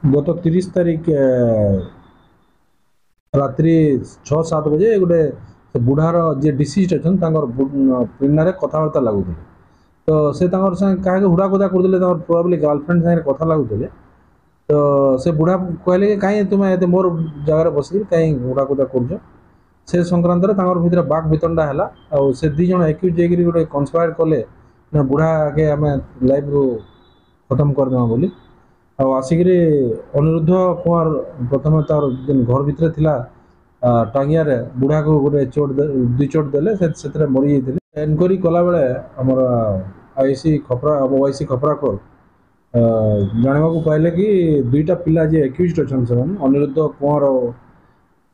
गत 30 तारीख रात्रि 6-7 बजे गोटे बुढ़ार जी डिसीज अच्छा पिनारे कथबार्ता लगुले तो से क्या हुड़ाकुदा करते प्रोबाब्ली गर्लफ्रेंड सागर कथा लगुले तो से बुढ़ा कहले कि कहीं तुम्हें मोर जगार बस कहीं हुड़ाकुदा कर से संक्रांत भर बाक वितंडा है से दी जन एक्यूज जाकि गोटे कन्सपायर कले ना बुढ़ा आगे आम लाइफ रू खत्म करदे बोली आसिक अनिरुद्ध कुमार प्रथम तार घर भितर थिला टांगिया बुढ़ा को गोटे चोट दुई चोट देले से मरी जाते एनक्वारी कला बेले आमर आईसी खपरा ओआईसी खपराखोर जानवा पाइले कि दुईटा पिला जी एक्यूज अच्छा से अनिरुद्ध कुमार और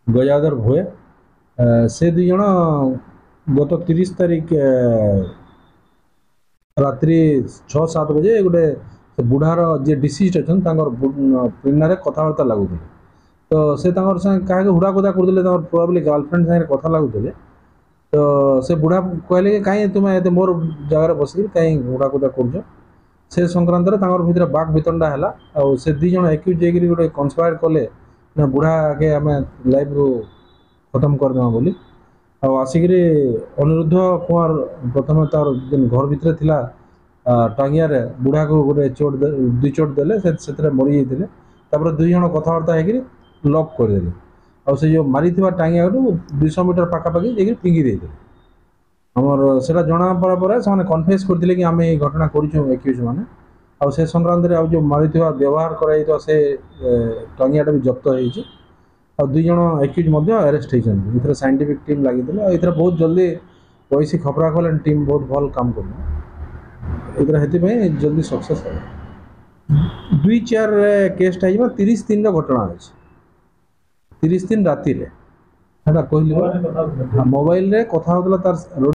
गजाधर भोए से दुई जन गत 30 तारीख रात्रि 6-7 बजे गोटे बुढ़ार जी डिसीज अच्छा पिनारे कथबार्ता लगुले तो से क्या हुड़ाकुदा करते प्रोबाब्ली गर्लफ्रेंड सागर कथा लगुले तो से बुढ़ा कहले कि कहीं तुम्हें मोर जगार बस कहीं हुड़ाकुदा कर से संक्रांत भर बाक वितंडा है से दी जन एक्यूज जाकि गोटे कन्सपायर कले ना बुढ़ा आगे आम लाइफ रू खत्म करदे बोली आसिक अनिरुद्ध कुमार प्रथम तार घर भितर थिला टांगिया बुढ़ा को गोटे चोट दुई चोट देले से मरी जाते दुई जन कथबार्ता लॉक करदे और से जो मारी टांगिया 200 मीटर पाखापाखि जाकि फिंगी देते आमर से जना पड़ा से कन्फेस करते कि आम ये घटना करूँ एक्यूज मैंने आ से संक्रांत जो मारी व्यवहार कर से टांगियाटा भी जप्त हो दुई जन एक्यूज अरेस्ट होती साइंटिफिक टीम लगी बहुत जल्दी वैसी खपरा खोल टीम बहुत भल काम कर जल्दी सक्सेस है 2-4 केसटा 30 दिन घटना अच्छे 30 दिन राति कहली मोबाइल रे कथा होता